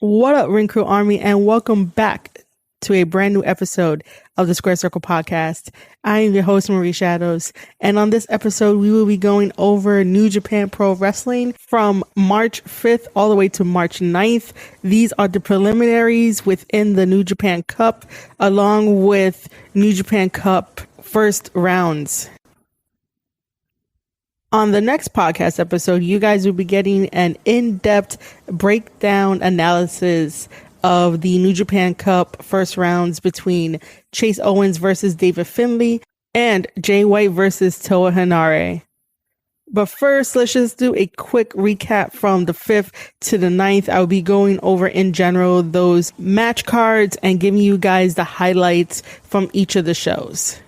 What up, Ring Crew Army, and welcome back to a brand new episode of the Square Circle Podcast. I am your host, Marie Shadows, and on this episode, we will be going over New Japan Pro Wrestling from March 5th all the way to March 9th. These are the preliminaries within the New Japan Cup, along with New Japan Cup first rounds. On the next podcast episode, you guys will be getting an in-depth breakdown analysis of the New Japan Cup first rounds between Chase Owens versus David Finlay and Jay White versus Toa Henare. But first, let's just do a quick recap from the 5th to the 9th. I'll be going over in general those match cards and giving you guys the highlights from each of the shows.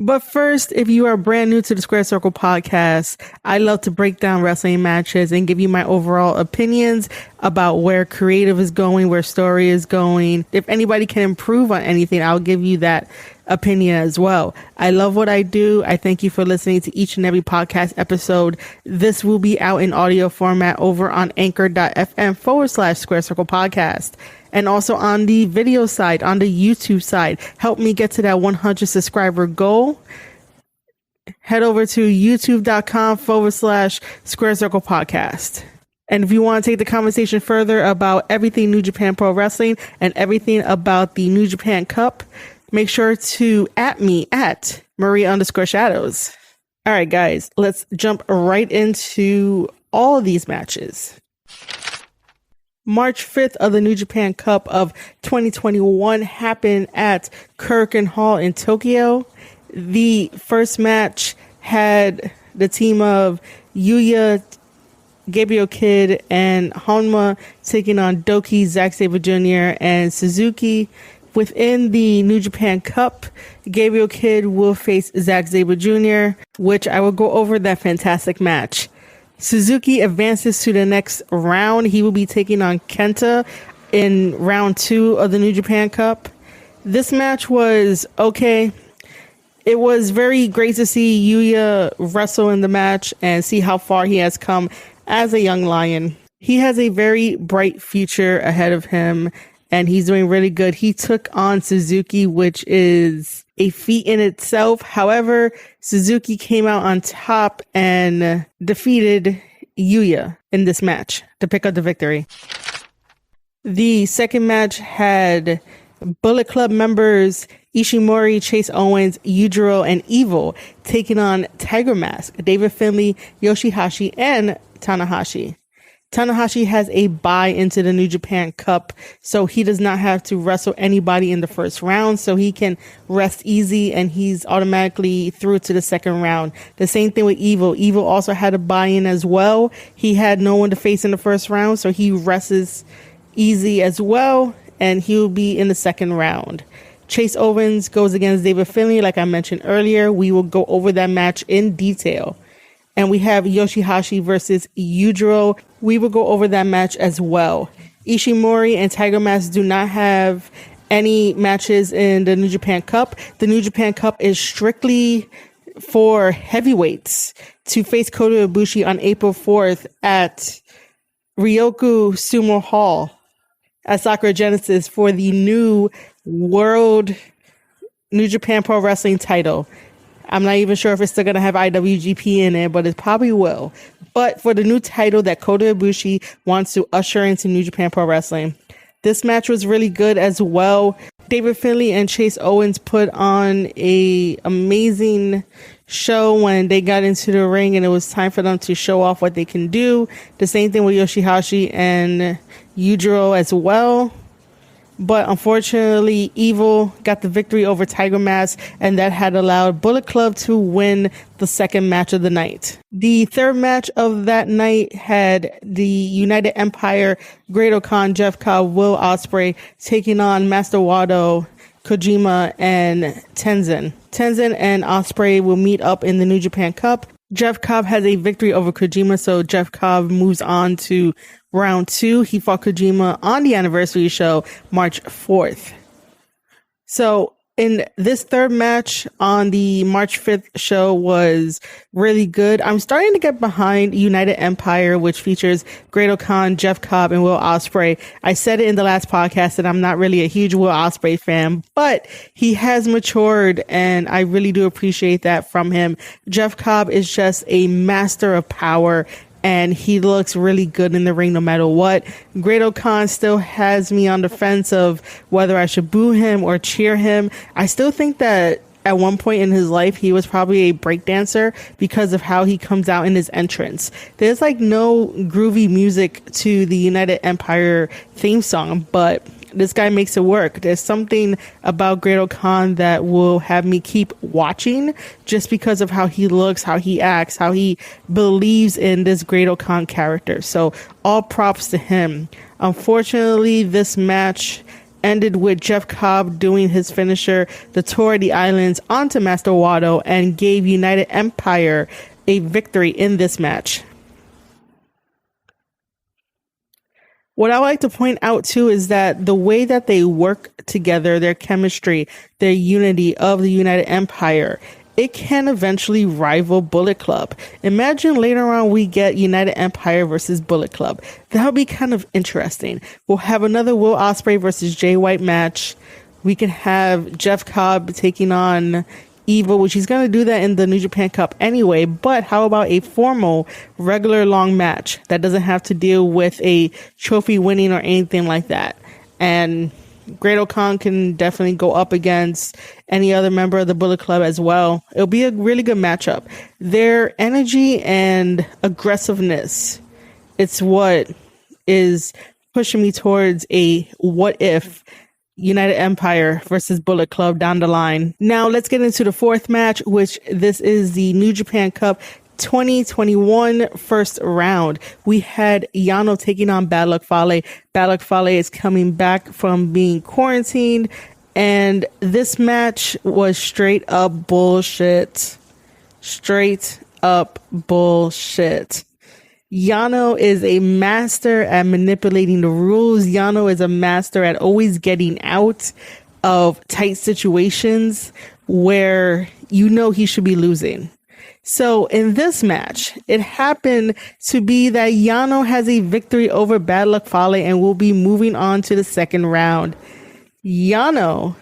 But first, if you are brand new to the Square Circle Podcast, I love to break down wrestling matches and give you my overall opinions about where creative is going, where story is going. If anybody can improve on anything, I'll give you that opinion as well. I love what I do. I thank you for listening to each and every podcast episode. This will be out in audio format over on anchor.fm/Square Circle Podcast. And also on the video side, on the YouTube side, help me get to that 100 subscriber goal. Head over to youtube.com/Square Circle Podcast. And if you want to take the conversation further about everything New Japan Pro Wrestling and everything about the New Japan Cup, make sure to @ me at Marie_Shadows. All right, guys, let's jump right into all of these matches. March 5th of the New Japan Cup of 2021 happened at Korakuen Hall in Tokyo. The first match had the team of Yuya, Gabriel Kidd, and Honma taking on Doki, Zack Sabre Jr., and Suzuki. Within the New Japan Cup, Gabriel Kidd will face Zack Sabre Jr., which I will go over that fantastic match. Suzuki advances to the next round. He will be taking on Kenta in round 2 of the New Japan Cup. This match was okay. It was very great to see Yuya wrestle in the match and see how far he has come as a young lion. He has a very bright future ahead of him, and he's doing really good. He took on Suzuki, which is a feat in itself. However, Suzuki came out on top and defeated Yuya in this match to pick up the victory. The second match had Bullet Club members Ishimori, Chase Owens, Yujiro, and Evil taking on Tiger Mask, David Finlay, Yoshihashi, and Tanahashi. Tanahashi has a bye into the New Japan Cup, so he does not have to wrestle anybody in the first round, so he can rest easy and he's automatically through to the second round. The same thing with Evil. Evil also had a buy-in as well. He had no one to face in the first round, so he rests easy as well, and he'll be in the second round. Chase Owens goes against David Finlay, like I mentioned earlier. We will go over that match in detail. And we have Yoshihashi versus Yujiro. We will go over that match as well. Ishimori and Tiger Mask do not have any matches in the New Japan Cup. The New Japan Cup is strictly for heavyweights to face Kota Ibushi on April 4th at Ryoku Sumo Hall at Sakura Genesis for the new World New Japan Pro Wrestling title. I'm not even sure if it's still going to have IWGP in it, but it probably will. But for the new title that Kota Ibushi wants to usher into New Japan Pro Wrestling. This match was really good as well. David Finlay and Chase Owens put on a amazing show when they got into the ring, and it was time for them to show off what they can do. The same thing with Yoshihashi and Yujiro as well. But unfortunately, Evil got the victory over Tiger Mask, and that had allowed Bullet Club to win the second match of the night. The third match of that night had the United Empire, Great Khan, Jeff Cobb, Will Ospreay taking on Master Wato, Kojima, and Tenzin. Tenzin and Ospreay will meet up in the New Japan Cup. Jeff Cobb has a victory over Kojima, so Jeff Cobb moves on to round 2. He fought Kojima on the anniversary show, March 4th. So And this third match on the March 5th show was really good. I'm starting to get behind United Empire, which features Great-O-Khan, Jeff Cobb, and Will Ospreay. I said it in the last podcast that I'm not really a huge Will Ospreay fan, but he has matured, and I really do appreciate that from him. Jeff Cobb is just a master of power, and he looks really good in the ring no matter what. Great-O-Khan still has me on the fence of whether I should boo him or cheer him. I still think that at one point in his life, he was probably a breakdancer because of how he comes out in his entrance. There's like no groovy music to the United Empire theme song, but this guy makes it work. There's something about Great-O-Khan that will have me keep watching just because of how he looks, how he acts, how he believes in this Great-O-Khan character. So all props to him. Unfortunately, this match ended with Jeff Cobb doing his finisher, the Tour of the Islands, onto Master Wato, and gave United Empire a victory in this match. What I like to point out too is that the way that they work together, their chemistry, their unity of the United Empire, it can eventually rival Bullet Club. Imagine later on we get United Empire versus Bullet Club. That would be kind of interesting. We'll have another Will Ospreay versus Jay White match. We can have Jeff Cobb taking on Evil, which he's going to do that in the New Japan Cup anyway. But how about a formal, regular long match that doesn't have to deal with a trophy winning or anything like that? And Great-O-Khan can definitely go up against any other member of the Bullet Club as well. It'll be a really good matchup. Their energy and aggressiveness, it's what is pushing me towards a what if United Empire versus Bullet Club down the line. Now let's get into the fourth match, which this is the New Japan Cup 2021 first round. We had Yano taking on Bad Luck Fale. Bad Luck Fale is coming back from being quarantined, and this match was straight up bullshit. Straight up bullshit. Yano is a master at manipulating the rules. Yano is a master at always getting out of tight situations where you know he should be losing. So in this match, it happened to be that Yano has a victory over Bad Luck Fale and will be moving on to the second round. Yano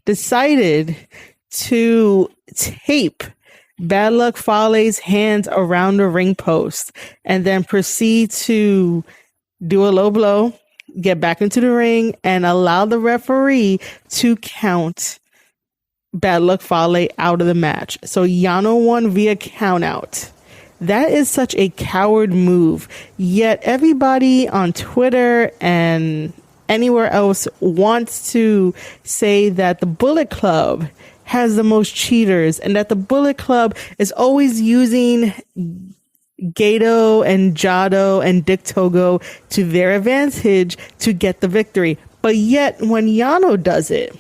decided to tape Bad Luck Fale's hands around the ring post and then proceed to do a low blow, get back into the ring, and allow the referee to count Bad Luck Fale out of the match. So Yano won via count out. That is such a coward move. Yet everybody on Twitter and anywhere else wants to say that the Bullet Club has the most cheaters and that the Bullet Club is always using Gato and Jado and Dick Togo to their advantage to get the victory. But yet when Yano does it,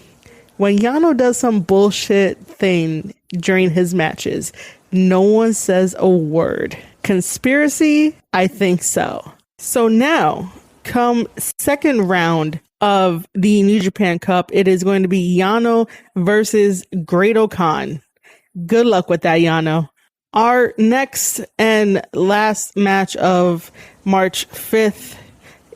when Yano does some bullshit thing during his matches, no one says a word. Conspiracy? I think so. So now, come second round of the New Japan Cup, it is going to be Yano versus Great-O-Khan. Good luck with that, Yano. Our next and last match of March 5th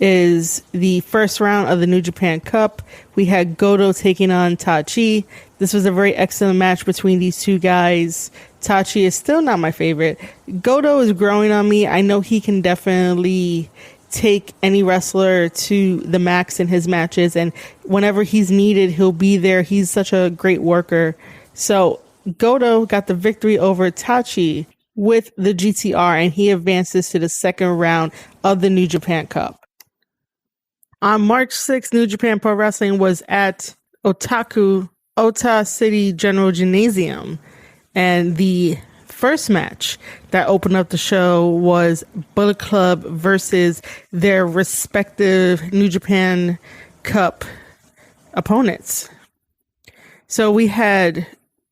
is the first round of the New Japan Cup. We had Goto taking on Tachi. This was a very excellent match between these two guys. Tachi is still not my favorite. Goto is growing on me. I know he can definitely take any wrestler to the max in his matches, and whenever he's needed, he'll be there. He's such a great worker. So Goto got the victory over Tachi with the GTR, and he advances to the second round of the New Japan Cup. On March 6th, New Japan Pro Wrestling was at Ota City General Gymnasium, and the first match that opened up the show was Bullet Club versus their respective New Japan Cup opponents. So we had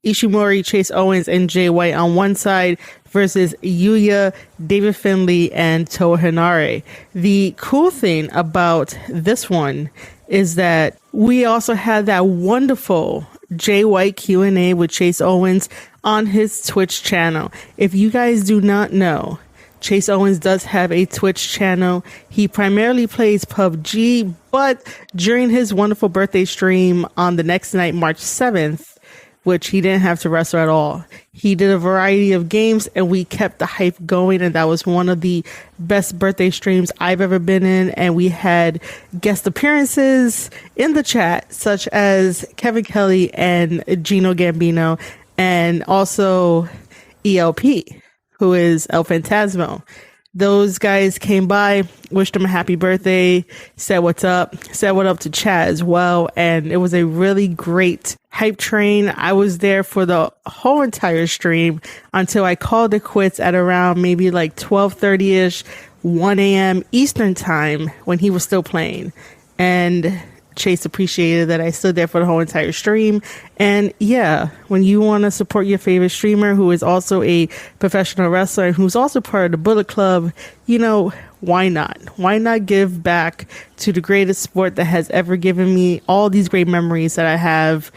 Ishimori, Chase Owens, and Jay White on one side versus Yuya, David Finlay, and Toa Henare. The cool thing about this one is that we also had that wonderful Jay White Q&A with Chase Owens on his Twitch channel. If you guys do not know, Chase Owens does have a Twitch channel. He primarily plays PUBG, but during his wonderful birthday stream on the next night, March 7th, which he didn't have to wrestle at all, he did a variety of games and we kept the hype going, and that was one of the best birthday streams I've ever been in. And we had guest appearances in the chat such as Kevin Kelly and Gino Gambino, and also ELP, who is El Phantasmo. Those guys came by, wished him a happy birthday, said what's up, said what up to Chad as well. And it was a really great hype train. I was there for the whole entire stream until I called it quits at around maybe like 12:30ish, 1 a.m. Eastern time when he was still playing. And Chase appreciated that I stood there for the whole entire stream. And yeah, when you want to support your favorite streamer who is also a professional wrestler and who's also part of the Bullet Club, you know, why not? Why not give back to the greatest sport that has ever given me all these great memories that I have,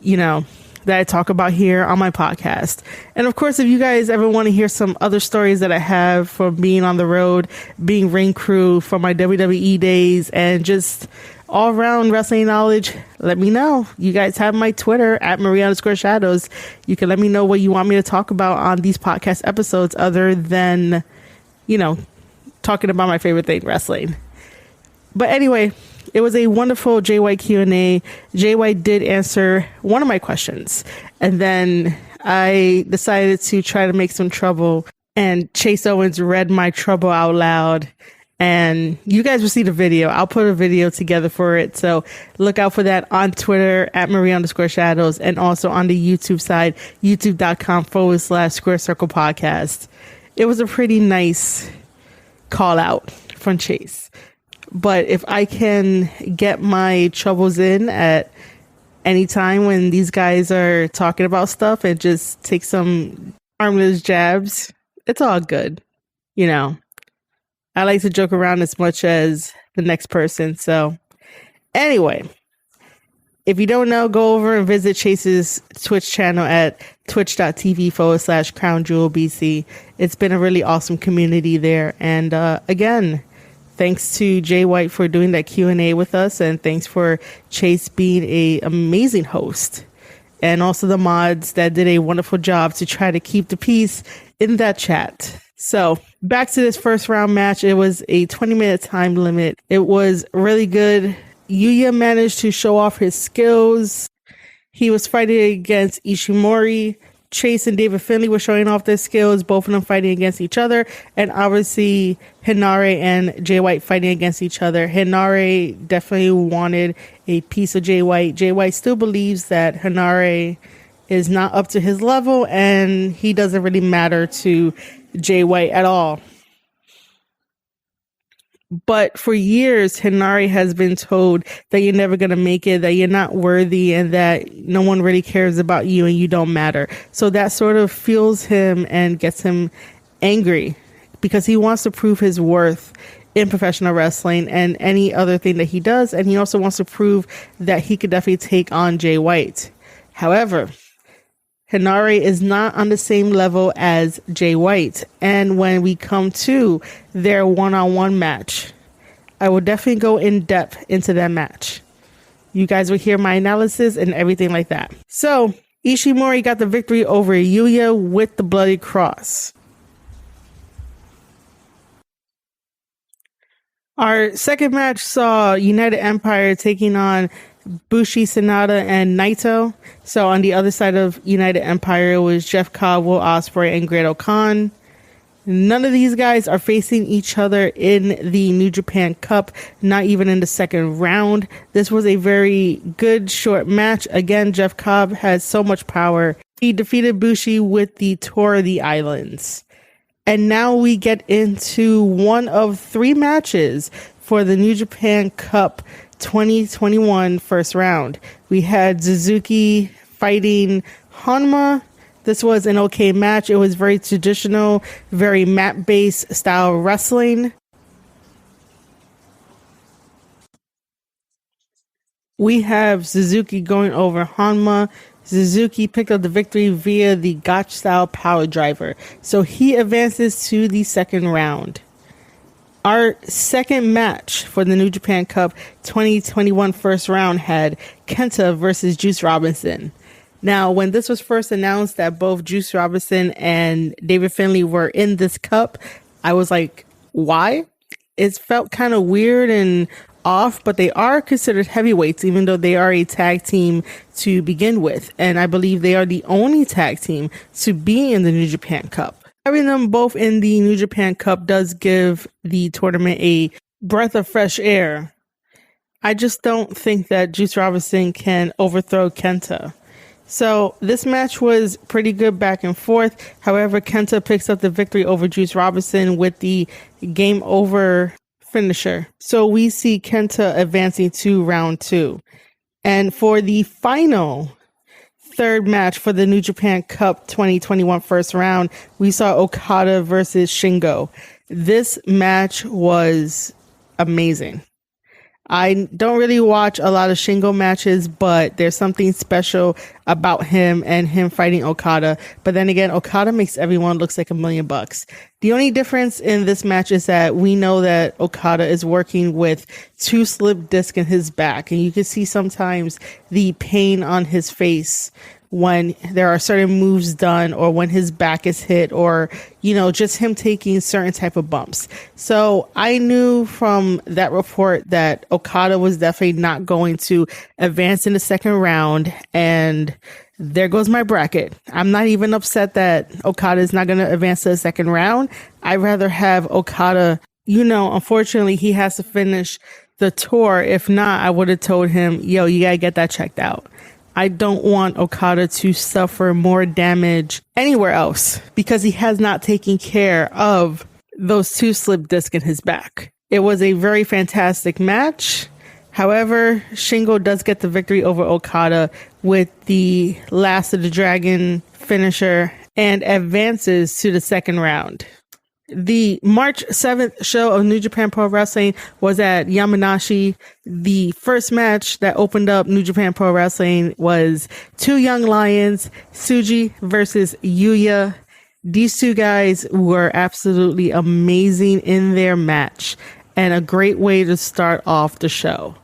you know, that I talk about here on my podcast. And of course, if you guys ever want to hear some other stories that I have from being on the road, being ring crew for my WWE days, and just all around wrestling knowledge, let me know. You guys have my Twitter at Maria_Shadows. You can let me know what you want me to talk about on these podcast episodes other than, you know, talking about my favorite thing, wrestling. But anyway, it was a wonderful Jay White Q&A. Jay White did answer one of my questions, and then I decided to try to make some trouble, and Chase Owens read my trouble out loud. And you guys will see the video. I'll put a video together for it. So look out for that on Twitter at Maria_Shadows, and also on the YouTube side, youtube.com/Square Circle Podcast. It was a pretty nice call out from Chase. But if I can get my troubles in at any time when these guys are talking about stuff and just take some harmless jabs, it's all good. You know, I like to joke around as much as the next person. So anyway, if you don't know, go over and visit Chase's Twitch channel at twitch.tv/CrownJewelBC. It's been a really awesome community there. And again, thanks to Jay White for doing that Q&A with us. And thanks for Chase being an amazing host. And also the mods that did a wonderful job to try to keep the peace in that chat. So back to this first round match. It was a 20-minute time limit. It was really good. Yuya managed to show off his skills. He was fighting against Ishimori. Chase and David Finlay were showing off their skills, both of them fighting against each other. And obviously Henare and Jay White fighting against each other. Henare definitely wanted a piece of Jay White. Jay White still believes that Henare is not up to his level, and he doesn't really matter to Jay White at all. But for years, Henare has been told that you're never going to make it, that you're not worthy, and that no one really cares about you and you don't matter. So that sort of fuels him and gets him angry because he wants to prove his worth in professional wrestling and any other thing that he does. And he also wants to prove that he could definitely take on Jay White. However, Henare is not on the same level as Jay White. And when we come to their one-on-one match, I will definitely go in depth into that match. You guys will hear my analysis and everything like that. So Ishimori got the victory over Yuya with the Bloody Cross. Our second match saw United Empire taking on Bushi, Sanada, and Naito. So on the other side of United Empire was Jeff Cobb, Will Ospreay, and Great Khan. None of these guys are facing each other in the New Japan Cup, not even in the second round. This was a very good short match. Again, Jeff Cobb has so much power. He defeated Bushi with the Tour of the Islands. And now we get into one of three matches for the New Japan Cup 2021 first round. We had Suzuki fighting Honma. This was an okay match. It was very traditional, very mat-based style wrestling. We have Suzuki going over Hanma. Suzuki picked up the victory via the Gotch style power driver. So he advances to the second round. Our second match for the New Japan Cup 2021 first round had Kenta versus Juice Robinson. Now, when this was first announced that both Juice Robinson and David Finlay were in this cup, I was like, why? It felt kind of weird and off, but they are considered heavyweights, even though they are a tag team to begin with. And I believe they are the only tag team to be in the New Japan Cup. Having them both in the New Japan Cup does give the tournament a breath of fresh air. I just don't think that Juice Robinson can overthrow Kenta. So this match was pretty good back and forth. However, Kenta picks up the victory over Juice Robinson with the game over finisher. So we see Kenta advancing to round 2. And for the final third match for the New Japan Cup 2021 first round, we saw Okada versus Shingo. This match was amazing. I don't really watch a lot of Shingo matches, but there's something special about him and him fighting Okada. But then again, Okada makes everyone look like $1,000,000. The only difference in this match is that we know that Okada is working with 2 slip discs in his back, and you can see sometimes the pain on his face when there are certain moves done or when his back is hit or, just him taking certain type of bumps. So I knew from that report that Okada was definitely not going to advance in the second round. And there goes my bracket. I'm not even upset that Okada is not going to advance to the second round. I'd rather have Okada, unfortunately he has to finish the tour. If not, I would have told him, yo, you got to get that checked out. I don't want Okada to suffer more damage anywhere else because he has not taken care of those 2 slip discs in his back. It was a very fantastic match. However, Shingo does get the victory over Okada with the Last of the Dragon finisher and advances to the second round. The March 7th show of New Japan Pro Wrestling was at Yamanashi. The first match that opened up New Japan Pro Wrestling was 2 Young Lions, Tsuji versus Yuya. These 2 guys were absolutely amazing in their match and a great way to start off the show.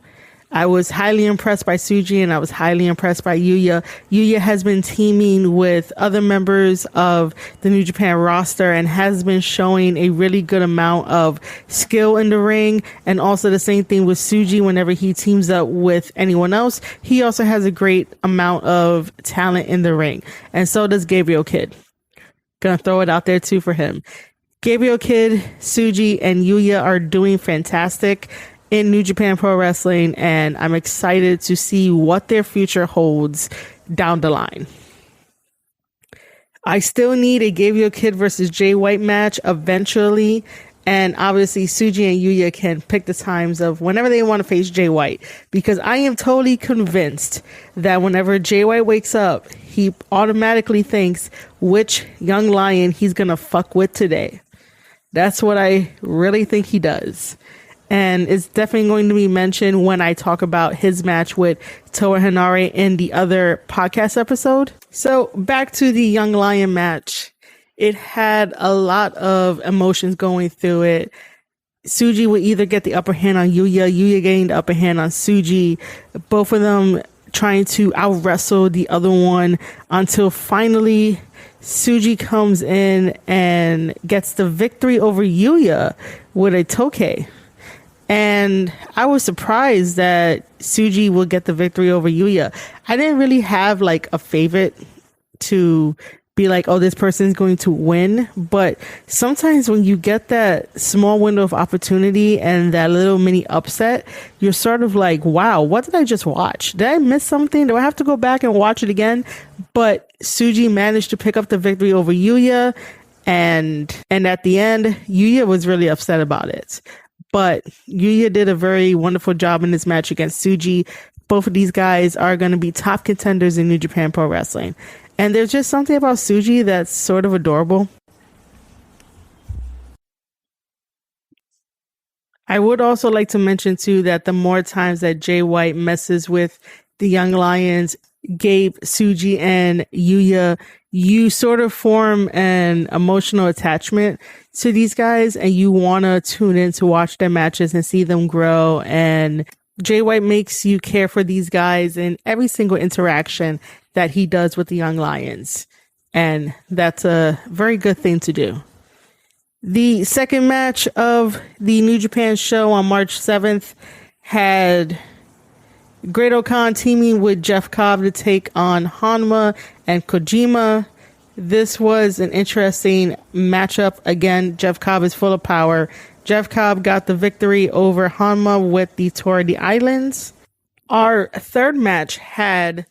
I was highly impressed by Tsuji and I was highly impressed by Yuya. Yuya has been teaming with other members of the New Japan roster and has been showing a really good amount of skill in the ring. And also the same thing with Tsuji. Whenever he teams up with anyone else, he also has a great amount of talent in the ring. And so does Gabriel Kidd. Gonna throw it out there too for him. Gabriel Kidd, Tsuji, and Yuya are doing fantastic in New Japan Pro Wrestling, and I'm excited to see what their future holds down the line. I still need a Gabriel Kidd versus Jay White match eventually, and obviously Tsuji and Yuya can pick the times of whenever they want to face Jay White, because I am totally convinced that whenever Jay White wakes up, he automatically thinks which young lion he's gonna fuck with today. That's what I really think he does. And it's definitely going to be mentioned when I talk about his match with Toa Henare in the other podcast episode. So back to the Young Lion match. It had a lot of emotions going through it. Tsuji would either get the upper hand on Yuya, Yuya getting the upper hand on Tsuji, both of them trying to out wrestle the other one until finally Tsuji comes in and gets the victory over Yuya with a toke. And I was surprised that Tsuji will get the victory over Yuya. I didn't really have like a favorite to be like, oh, this person is going to win. But sometimes when you get that small window of opportunity and that little mini upset, you're sort of like, wow, what did I just watch? Did I miss something? Do I have to go back and watch it again? But Tsuji managed to pick up the victory over Yuya. And at the end, Yuya was really upset about it. But Yuya did a very wonderful job in this match against Tsuji. Both of these guys are going to be top contenders in New Japan Pro Wrestling. And there's just something about Tsuji that's sort of adorable. I would also like to mention too that the more times that Jay White messes with the Young Lions, Gabe, Suji, and Yuya, you sort of form an emotional attachment to these guys and you want to tune in to watch their matches and see them grow. And Jay White makes you care for these guys in every single interaction that he does with the Young Lions. And that's a very good thing to do. The second match of the New Japan show on March 7th had Great Khan teaming with Jeff Cobb to take on Hanma and Kojima. This was an interesting matchup. Again, Jeff Cobb is full of power. Jeff Cobb got the victory over Hanma with the Tour of the Islands. Our third match had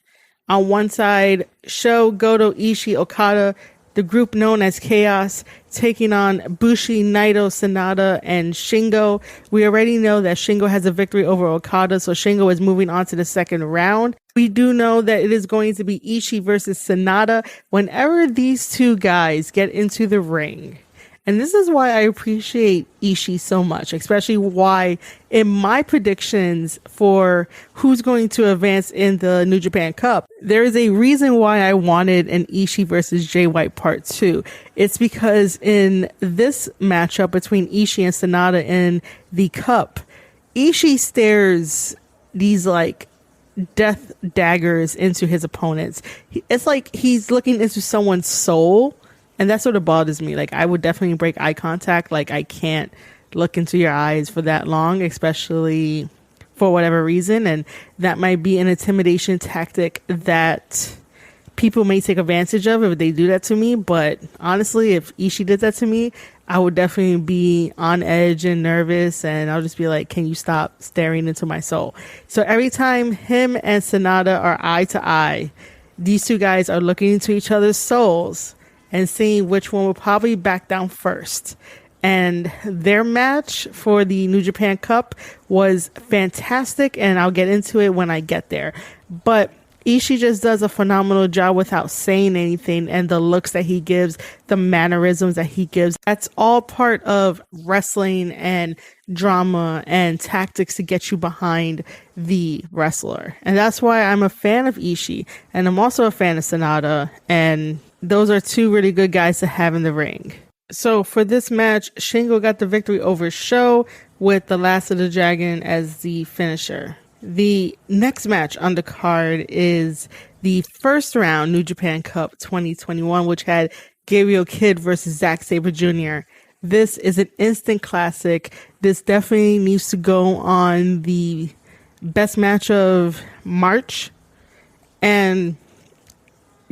on one side Sho, Goto, Ishii, Okada, the group known as Chaos, taking on Bushi, Naito, Sanada, and Shingo. We already know that Shingo has a victory over Okada, so Shingo is moving on to the second round. We do know that it is going to be Ishii versus Sanada whenever these two guys get into the ring. And this is why I appreciate Ishii so much, especially why in my predictions for who's going to advance in the New Japan Cup, there is a reason why I wanted an Ishii versus Jay White part 2. It's because in this matchup between Ishii and Sanada in the Cup, Ishii stares these like death daggers into his opponents. It's like he's looking into someone's soul. And that sort of bothers me. Like, I would definitely break eye contact. Like, I can't look into your eyes for that long, especially for whatever reason. And that might be an intimidation tactic that people may take advantage of if they do that to me. But honestly, if Ishii did that to me, I would definitely be on edge and nervous. And I'll just be like, can you stop staring into my soul? So every time him and Sanada are eye to eye, these two guys are looking into each other's souls and seeing which one will probably back down first. And their match for the New Japan Cup was fantastic, and I'll get into it when I get there. But Ishii just does a phenomenal job without saying anything, and the looks that he gives, the mannerisms that he gives, that's all part of wrestling and drama and tactics to get you behind the wrestler. And that's why I'm a fan of Ishii, and I'm also a fan of Sanada, and those are two really good guys to have in the ring. So for this match, Shingo got the victory over Sho with the Last of the Dragon as the finisher. The next match on the card is the first round New Japan Cup 2021, which had Gabriel Kidd versus Zack Sabre Jr. This is an instant classic. This definitely needs to go on the best match of March. And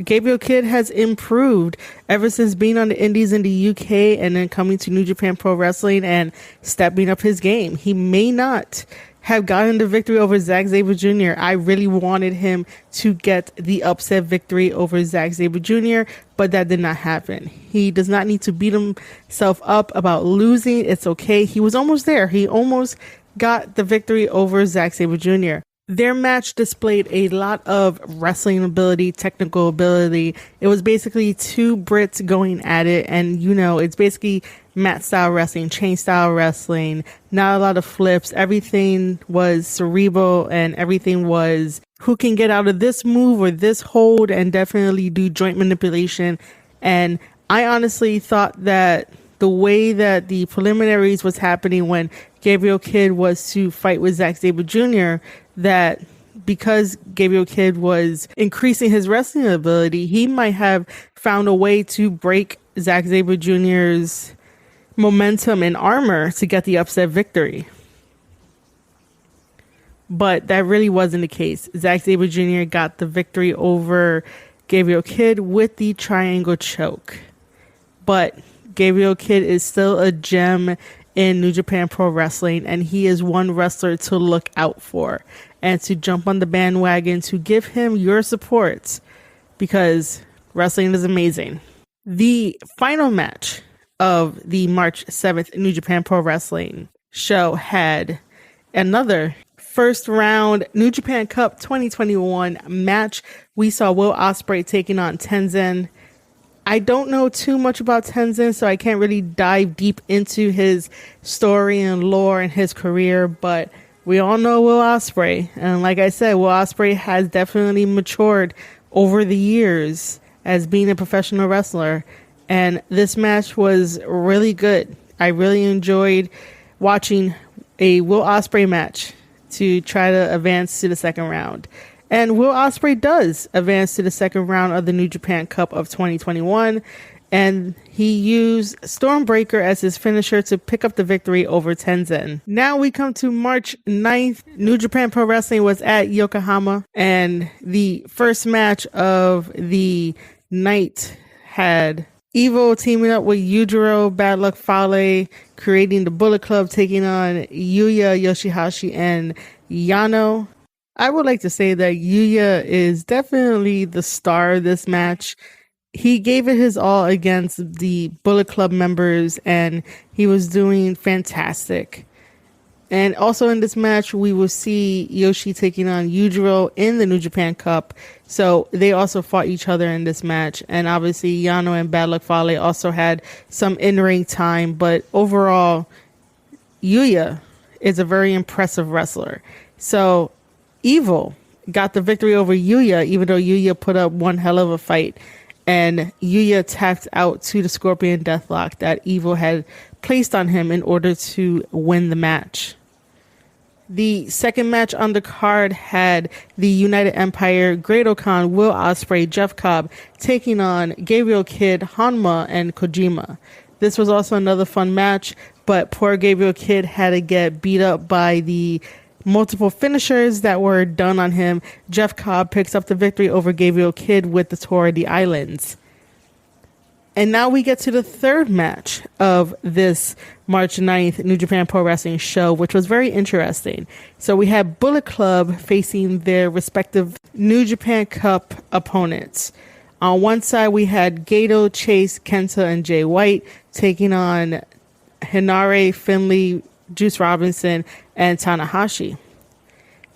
Gabriel Kidd has improved ever since being on the Indies in the UK and then coming to New Japan Pro Wrestling and stepping up his game. He may not have gotten the victory over Zack Sabre Jr. I really wanted him to get the upset victory over Zack Sabre Jr., but that did not happen. He does not need to beat himself up about losing. It's okay. He was almost there. He almost got the victory over Zack Sabre Jr. Their match displayed a lot of wrestling ability, technical ability. It was basically two Brits going at it. And, you know, it's basically mat style wrestling, chain style wrestling, not a lot of flips. Everything was cerebral and everything was who can get out of this move or this hold and definitely do joint manipulation. And I honestly thought that the way that the preliminaries was happening when Gabriel Kidd was to fight with Zack Sabre Jr., that because Gabriel Kidd was increasing his wrestling ability, he might have found a way to break Zack Sabre Jr.'s momentum and armor to get the upset victory. But that really wasn't the case. Zack Sabre Jr. got the victory over Gabriel Kidd with the triangle choke. But Gabriel Kidd is still a gem in New Japan Pro Wrestling, and he is one wrestler to look out for and to jump on the bandwagon, to give him your support, because wrestling is amazing. The final match of the March 7th New Japan Pro Wrestling show had another first round New Japan Cup 2021 match. We saw Will Ospreay taking on Tenzan. I don't know too much about Tenzin, so I can't really dive deep into his story and lore and his career, but we all know Will Ospreay. And like I said, Will Ospreay has definitely matured over the years as being a professional wrestler. And this match was really good. I really enjoyed watching a Will Ospreay match to try to advance to the second round. And Will Ospreay does advance to the second round of the New Japan Cup of 2021. And he used Stormbreaker as his finisher to pick up the victory over Tenzin. Now we come to March 9th. New Japan Pro Wrestling was at Yokohama. And the first match of the night had Evil teaming up with Yujiro, Bad Luck Fale, creating the Bullet Club, taking on Yuya, Yoshihashi, and Yano. I would like to say that Yuya is definitely the star of this match. He gave it his all against the Bullet Club members, and he was doing fantastic. And also in this match, we will see Yoshi taking on Yujiro in the New Japan Cup. So they also fought each other in this match. And obviously, Yano and Bad Luck Fale also had some in-ring time. But overall, Yuya is a very impressive wrestler. So Evil got the victory over Yuya, even though Yuya put up one hell of a fight. And Yuya tapped out to the Scorpion Deathlock that Evil had placed on him in order to win the match. The second match on the card had the United Empire, Great-O-Khan, Will Ospreay, Jeff Cobb taking on Gabriel Kidd, Hanma, and Kojima. This was also another fun match, but poor Gabriel Kidd had to get beat up by the multiple finishers that were done on him. Jeff Cobb picks up the victory over Gabriel Kidd with the Tour of the Islands. And now we get to the third match of this March 9th New Japan Pro Wrestling show, which was very interesting. So we had Bullet Club facing their respective New Japan Cup opponents. On one side, we had Gato, Chase, Kenta, and Jay White taking on Henare, Finlay, Juice Robinson, and Tanahashi.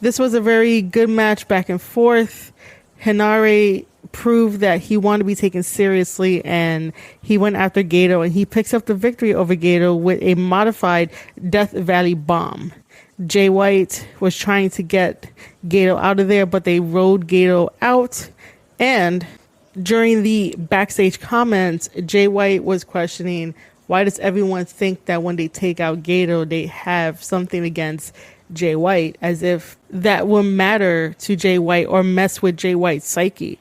This was a very good match back and forth. Henare proved that he wanted to be taken seriously, and he went after Gato, and he picks up the victory over Gato with a modified Death Valley Bomb. Jay White was trying to get Gato out of there, but they rode Gato out. And during the backstage comments, Jay White was questioning, why does everyone think that when they take out Gato, they have something against Jay White, as if that will matter to Jay White or mess with Jay White's psyche?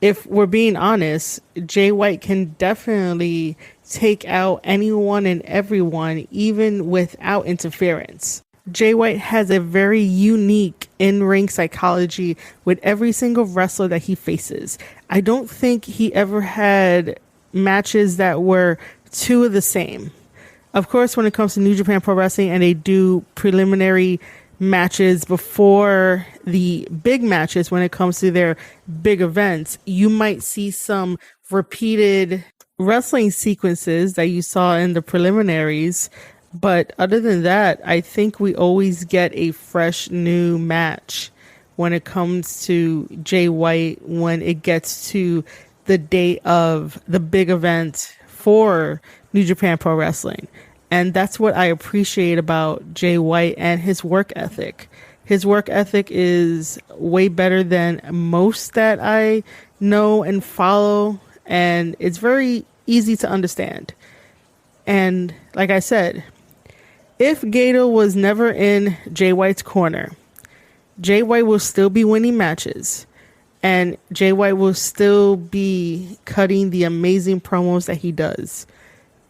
If we're being honest, Jay White can definitely take out anyone and everyone, even without interference. Jay White has a very unique in-ring psychology with every single wrestler that he faces. I don't think he ever had matches that were two of the same. Of course, when it comes to New Japan Pro Wrestling and they do preliminary matches before the big matches, when it comes to their big events, you might see some repeated wrestling sequences that you saw in the preliminaries. But other than that, I think we always get a fresh new match when it comes to Jay White, when it gets to the day of the big event for New Japan Pro Wrestling. And that's what I appreciate about Jay White and his work ethic. His work ethic is way better than most that I know and follow, and it's very easy to understand. And like I said, if Gato was never in Jay White's corner, Jay White will still be winning matches, and Jay White will still be cutting the amazing promos that he does,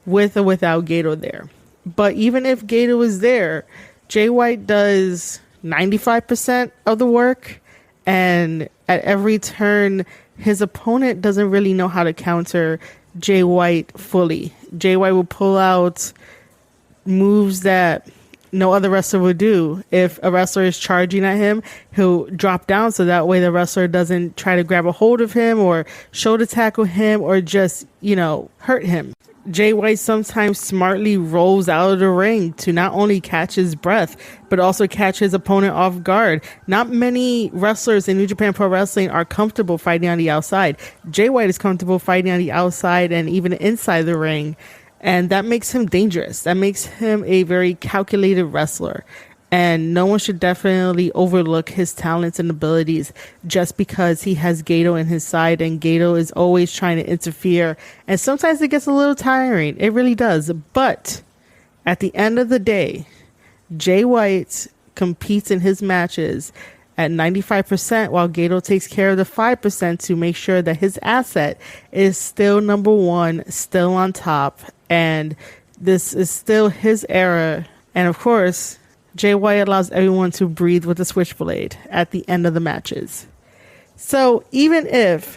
with or without Gato there. But even if Gato is there, Jay White does 95% of the work, and at every turn, his opponent doesn't really know how to counter Jay White fully. Jay White will pull out moves that no other wrestler would do. If a wrestler is charging at him, he'll drop down so that way the wrestler doesn't try to grab a hold of him or shoulder tackle him or just, hurt him. Jay White sometimes smartly rolls out of the ring to not only catch his breath, but also catch his opponent off guard. Not many wrestlers in New Japan Pro Wrestling are comfortable fighting on the outside. Jay White is comfortable fighting on the outside and even inside the ring. And that makes him dangerous. That makes him a very calculated wrestler. And no one should definitely overlook his talents and abilities just because he has Gato in his side, and Gato is always trying to interfere. And sometimes it gets a little tiring. It really does. But at the end of the day, Jay White competes in his matches at 95% while Gato takes care of the 5% to make sure that his asset is still number one, still on top. And this is still his era. And of course, Jay White allows everyone to breathe with the switchblade at the end of the matches. So even if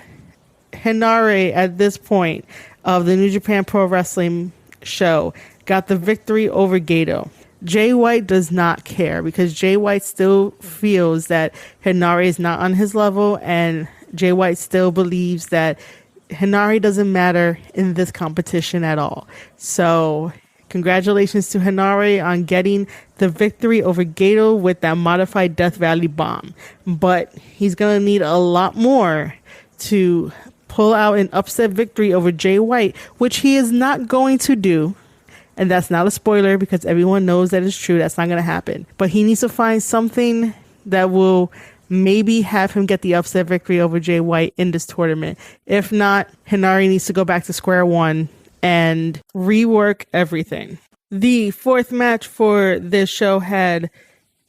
Henare at this point of the New Japan Pro Wrestling show got the victory over Gato, Jay White does not care because Jay White still feels that Henare is not on his level, and Jay White still believes that Henare doesn't matter in this competition at all. So congratulations to Henare on getting the victory over Gato with that modified Death Valley bomb. But he's going to need a lot more to pull out an upset victory over Jay White, which he is not going to do. And that's not a spoiler because everyone knows that it's true. That's not going to happen. But he needs to find something that will maybe have him get the upset victory over Jay White in this tournament. If not, Henare needs to go back to square one and rework everything. The fourth match for this show had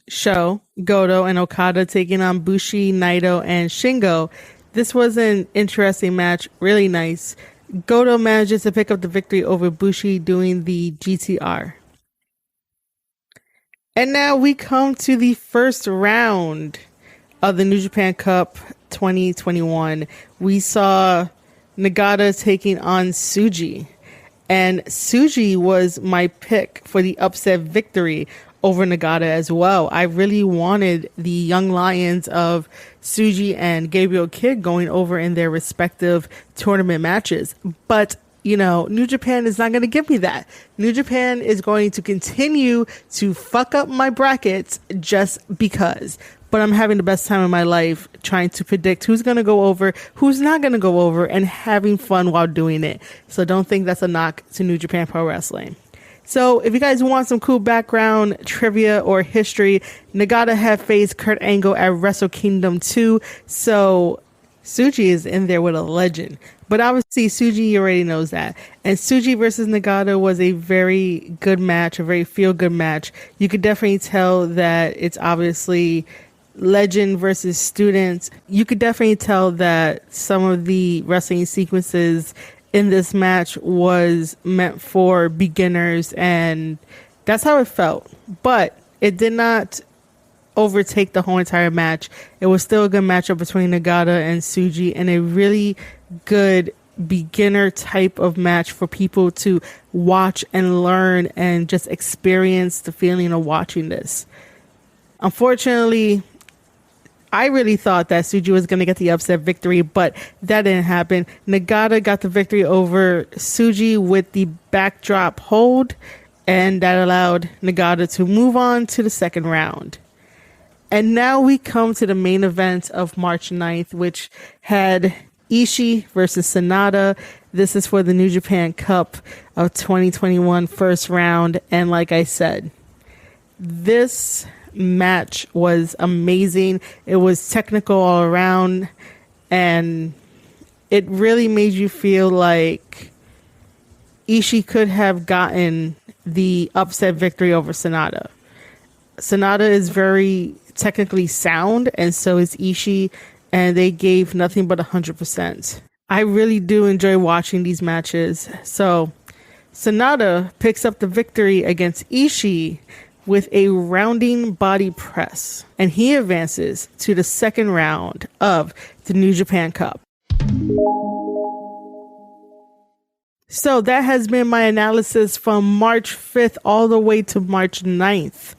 Goto and Okada taking on Bushi, Naito, and Shingo. This was an interesting match, really nice. Goto manages to pick up the victory over Bushi doing the GTR. And now we come to the first round of the New Japan Cup 2021. We saw Nagata taking on Tsuji. And Tsuji was my pick for the upset victory over Nagata as well. I really wanted the young lions of Tsuji and Gabriel Kidd going over in their respective tournament matches. But, you know, New Japan is not going to give me that. New Japan is going to continue to fuck up my brackets just because. But I'm having the best time of my life trying to predict who's going to go over, who's not going to go over, and having fun while doing it. So don't think that's a knock to New Japan Pro Wrestling. So if you guys want some cool background trivia or history, Nagata had faced Kurt Angle at Wrestle Kingdom 2. So Tsuji is in there with a legend. But obviously Tsuji already knows that. And Tsuji versus Nagata was a very good match, a very feel-good match. You could definitely tell that it's obviously legend versus students. You could definitely tell that some of the wrestling sequences in this match was meant for beginners, and that's how it felt. But it did not overtake the whole entire match. It was still a good matchup between Nagata and Tsuji, and a really good beginner type of match for people to watch and learn and just experience the feeling of watching this. Unfortunately, I really thought that Tsuji was going to get the upset victory, but that didn't happen. Nagata got the victory over Tsuji with the backdrop hold, and that allowed Nagata to move on to the second round. And now we come to the main event of March 9th, which had Ishii versus Sanada. This is for the New Japan Cup of 2021 first round. And like I said, this match was amazing. It was technical all around, and it really made you feel like Ishii could have gotten the upset victory over Sanada. Sanada is very technically sound, and so is Ishii, and they gave nothing but 100%. I really do enjoy watching these matches. So Sanada picks up the victory against Ishii with a rounding body press, and he advances to the second round of the New Japan Cup. So that has been my analysis from March 5th all the way to March 9th.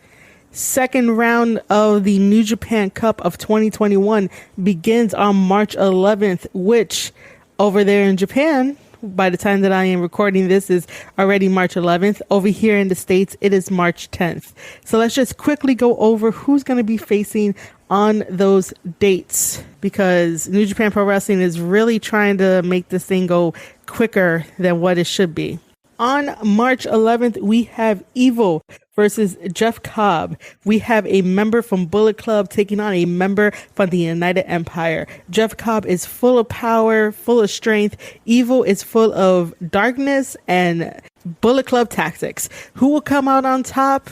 Second round of the New Japan Cup of 2021 begins on March 11th, which over there in Japan by the time that I am recording this, is already March 11th. Over here in the States, it is March 10th. So let's just quickly go over who's going to be facing on those dates, because New Japan Pro Wrestling is really trying to make this thing go quicker than what it should be. On March 11th, we have Evil versus Jeff Cobb. We have a member from Bullet Club taking on a member from the United Empire. Jeff Cobb is full of power, full of strength. Evil is full of darkness and Bullet Club tactics. Who will come out on top?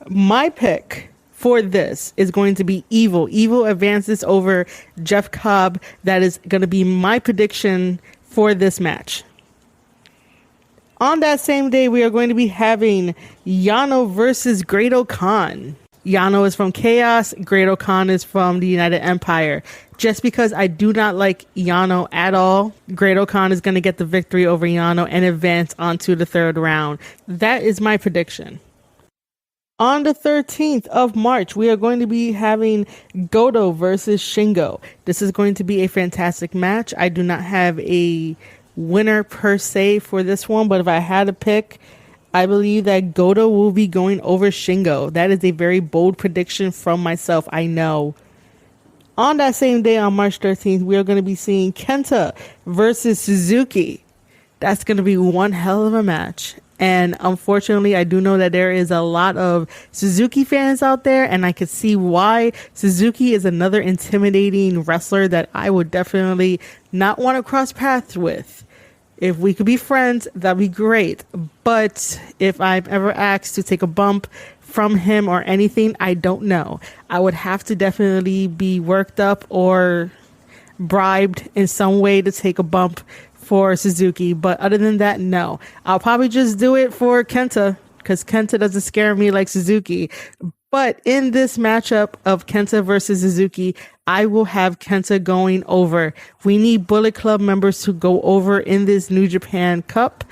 My pick for this is going to be Evil. Evil advances over Jeff Cobb. That is going to be my prediction for this match. On that same day, we are going to be having Yano versus Great-O-Khan. Yano is from Chaos. Great-O-Khan is from the United Empire. Just because I do not like Yano at all, Great-O-Khan is going to get the victory over Yano and advance onto the third round. That is my prediction. On the 13th of March, we are going to be having Goto versus Shingo. This is going to be a fantastic match. I do not have a winner per se for this one, but if I had to pick, I believe that Goto will be going over Shingo. That is a very bold prediction from myself, I know. On that same day, on March 13th, we are going to be seeing Kenta versus Suzuki. That's going to be one hell of a match. And unfortunately, I do know that there is a lot of Suzuki fans out there, and I could see why. Suzuki is another intimidating wrestler that I would definitely not want to cross paths with. If we could be friends, that'd be great. But if I'm ever asked to take a bump from him or anything, I don't know. I would have to definitely be worked up or bribed in some way to take a bump for Suzuki. But other than that, no. I'll probably just do it for Kenta, because Kenta doesn't scare me like Suzuki. But in this matchup of Kenta versus Suzuki, I will have Kenta going over. We need Bullet Club members to go over in this New Japan Cup,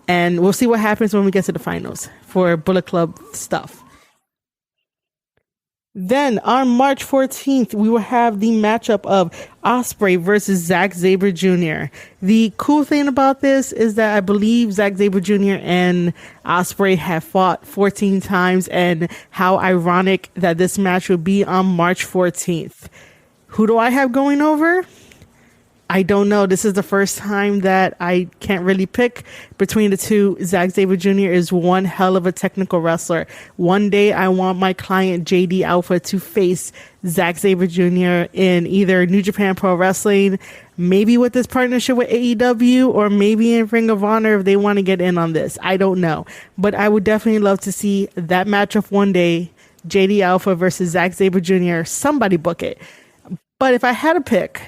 and we'll see what happens when we get to the finals for Bullet Club stuff. Then on March 14th, we will have the matchup of Ospreay versus Zack Sabre Jr. The cool thing about this is that I believe Zack Sabre Jr. and Ospreay have fought 14 times, and how ironic that this match would be on March 14th. Who do I have going over? I don't know. This is the first time that I can't really pick between the two. Zack Sabre Jr. is one hell of a technical wrestler. One day I want my client JD Alpha to face Zack Sabre Jr. in either New Japan Pro Wrestling, maybe with this partnership with AEW, or maybe in Ring of Honor if they want to get in on this. I don't know. But I would definitely love to see that matchup one day. JD Alpha versus Zack Sabre Jr. Somebody book it. But if I had to pick,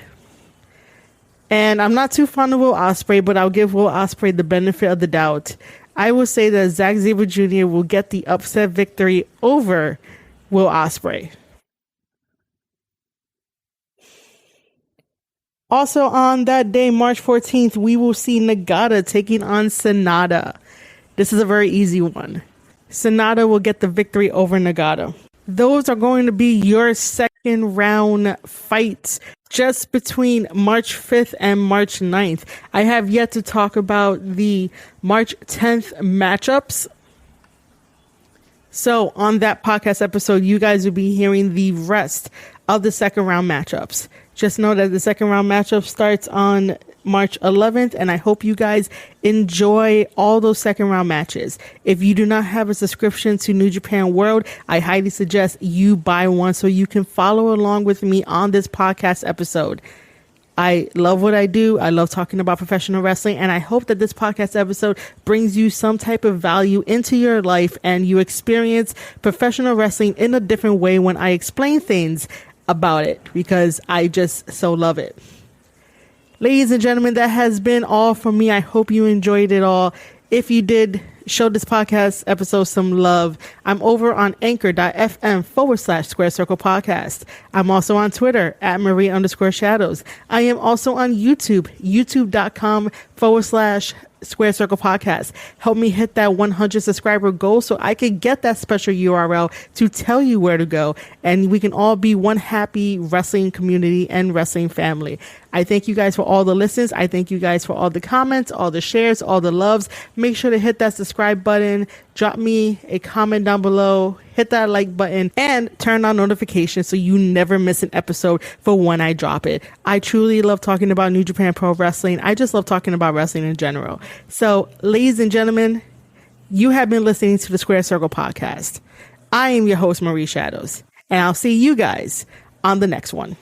and I'm not too fond of Will Ospreay, but I'll give Will Ospreay the benefit of the doubt, I will say that Zack Sabre Jr. will get the upset victory over Will Ospreay. Also on that day, March 14th, we will see Nagata taking on Sonata. This is a very easy one. Sonata will get the victory over Nagata. Those are going to be your second round fights just between March 5th and March 9th. I have yet to talk about the March 10th matchups. So on that podcast episode, you guys will be hearing the rest of the second round matchups. Just know that the second round matchup starts on March 11th, and I hope you guys enjoy all those second round matches. If you do not have a subscription to New Japan World, I highly suggest you buy one so you can follow along with me on this podcast episode. I love what I do. I love talking about professional wrestling, and I hope that this podcast episode brings you some type of value into your life and you experience professional wrestling in a different way when I explain things about it, because I just so love it. Ladies and gentlemen, that has been all from me. I hope you enjoyed it all. If you did, show this podcast episode some love. I'm over on anchor.fm/Square Circle Podcast. I'm also on Twitter at Marie_Shadows. I am also on YouTube, youtube.com/Square Circle Podcast. Help me hit that 100 subscriber goal so I can get that special URL to tell you where to go, and we can all be one happy wrestling community and wrestling family. I thank you guys for all the listens. I thank you guys for all the comments, all the shares, all the loves. Make sure to hit that subscribe button, drop me a comment down below, hit that like button, and turn on notifications so you never miss an episode for when I drop it. I truly love talking about New Japan Pro Wrestling. I just love talking about wrestling in general. So, ladies and gentlemen, you have been listening to the Square Circle Podcast. I am your host, Marie Shadows, and I'll see you guys on the next one.